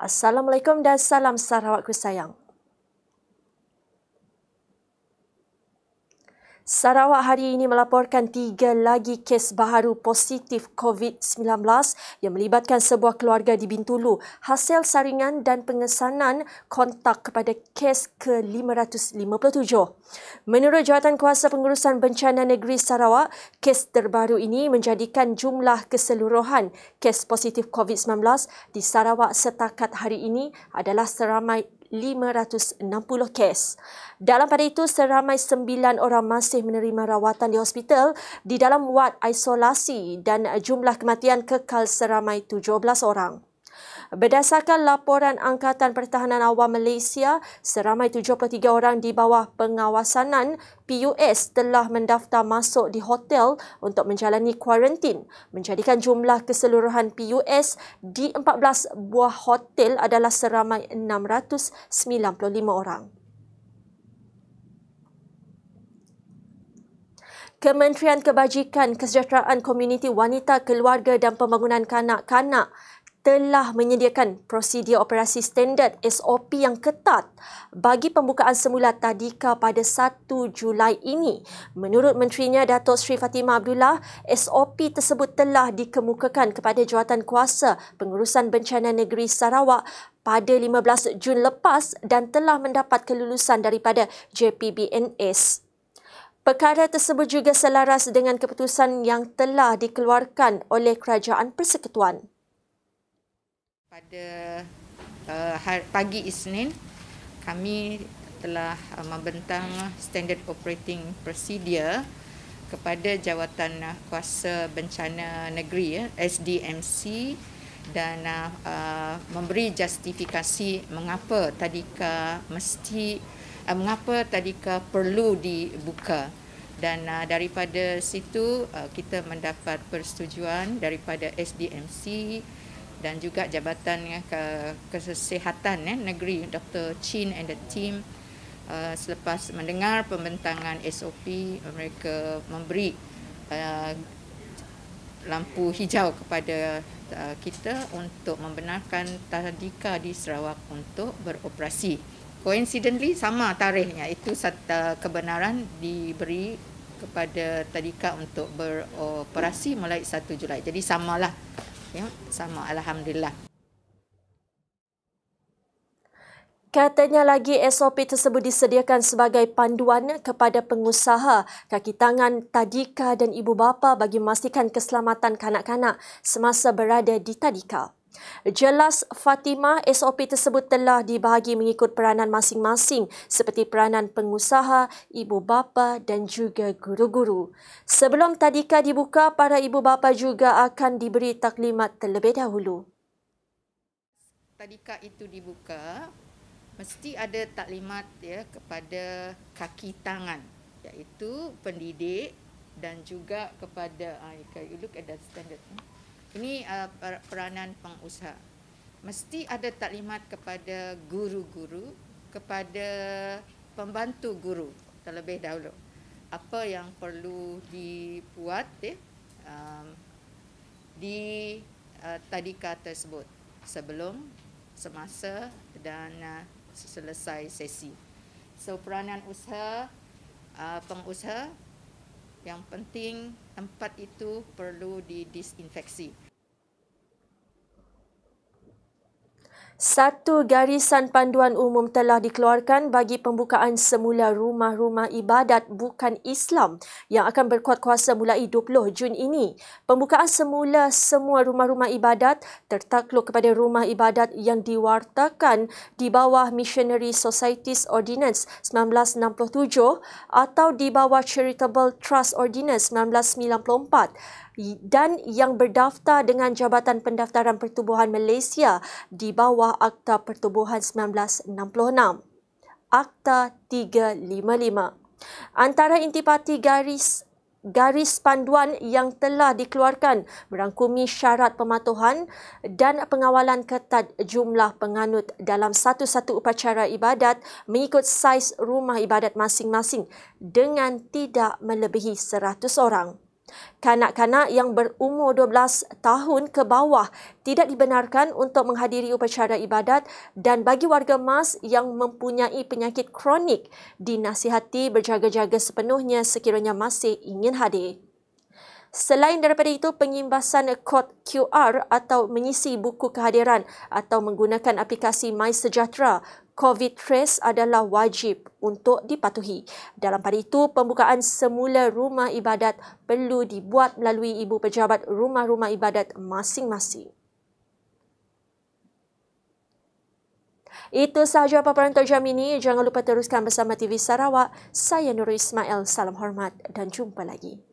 Assalamualaikum dan salam Sarawakku sayang. Sarawak hari ini melaporkan 3 lagi kes baharu positif COVID-19 yang melibatkan sebuah keluarga di Bintulu hasil saringan dan pengesanan kontak kepada kes ke-557. Menurut Jawatankuasa Pengurusan Bencana Negeri Sarawak, kes terbaru ini menjadikan jumlah keseluruhan kes positif COVID-19 di Sarawak setakat hari ini adalah seramai 560 kes. Dalam pada itu, seramai 9 orang masih menerima rawatan di hospital di dalam wad isolasi dan jumlah kematian kekal seramai 17 orang. Berdasarkan laporan Angkatan Pertahanan Awam Malaysia, seramai 73 orang di bawah pengawasanan PUS telah mendaftar masuk di hotel untuk menjalani kuarantin, menjadikan jumlah keseluruhan PUS di 14 buah hotel adalah seramai 695 orang. Kementerian Kebajikan, Kesejahteraan Komuniti Wanita, Keluarga dan Pembangunan Kanak-kanak telah menyediakan prosedur operasi standard SOP yang ketat bagi pembukaan semula tadika pada 1 Julai ini. Menurut Menterinya Datuk Seri Fatimah Abdullah, SOP tersebut telah dikemukakan kepada Jawatankuasa Pengurusan Bencana Negeri Sarawak pada 15 Jun lepas dan telah mendapat kelulusan daripada JPBNS. Perkara tersebut juga selaras dengan keputusan yang telah dikeluarkan oleh Kerajaan Persekutuan. Pada pagi Isnin, kami telah membentang Standard Operating Procedure kepada Jawatan Kuasa Bencana Negeri SDMC dan memberi justifikasi mengapa tadika perlu dibuka. Dan daripada situ kita mendapat persetujuan daripada SDMC dan juga Jabatan Kesihatan Negeri Dr. Chin and the team. Selepas mendengar pembentangan SOP, mereka memberi lampu hijau kepada kita untuk membenarkan tadika di Sarawak untuk beroperasi. Coincidentally sama tarikhnya, itu kebenaran diberi kepada tadika untuk beroperasi mulai 1 Julai. Jadi samalah. Ya, sama, alhamdulillah. Katanya lagi SOP tersebut disediakan sebagai panduan kepada pengusaha, kaki tangan, tadika dan ibu bapa bagi memastikan keselamatan kanak-kanak semasa berada di tadika. Jelas Fatimah, SOP tersebut telah dibahagi mengikut peranan masing-masing seperti peranan pengusaha, ibu bapa dan juga guru-guru. Sebelum tadika dibuka, para ibu bapa juga akan diberi taklimat terlebih dahulu. Tadika itu dibuka, mesti ada taklimat kepada kaki tangan, iaitu pendidik dan juga kepada you look at the standard. Ini peranan pengusaha. Mesti ada taklimat kepada guru-guru, kepada pembantu guru terlebih dahulu. Apa yang perlu dibuat di tadika tersebut sebelum, semasa dan selesai sesi. So peranan pengusaha, yang penting tempat itu perlu didisinfeksi. Satu garisan panduan umum telah dikeluarkan bagi pembukaan semula rumah-rumah ibadat bukan Islam yang akan berkuat kuasa mulai 20 Jun ini. Pembukaan semula semua rumah-rumah ibadat tertakluk kepada rumah ibadat yang diwartakan di bawah Missionary Societies Ordinance 1967 atau di bawah Charitable Trust Ordinance 1994 dan yang berdaftar dengan Jabatan Pendaftaran Pertubuhan Malaysia di bawah Akta Pertubuhan 1966. Akta 355. Antara intipati garis panduan yang telah dikeluarkan merangkumi syarat pematuhan dan pengawalan ketat jumlah penganut dalam satu-satu upacara ibadat mengikut saiz rumah ibadat masing-masing dengan tidak melebihi 100 orang. Kanak-kanak yang berumur 12 tahun ke bawah tidak dibenarkan untuk menghadiri upacara ibadat dan bagi warga Mas yang mempunyai penyakit kronik dinasihati berjaga-jaga sepenuhnya sekiranya masih ingin hadir. Selain daripada itu, pengimbasan kod QR atau mengisi buku kehadiran atau menggunakan aplikasi MySejahtera COVID Trace adalah wajib untuk dipatuhi. Dalam pada itu, pembukaan semula rumah ibadat perlu dibuat melalui ibu pejabat rumah-rumah ibadat masing-masing. Itu sahaja paparan terjam ini. Jangan lupa teruskan bersama TV Sarawak. Saya Nurul Ismail. Salam hormat dan jumpa lagi.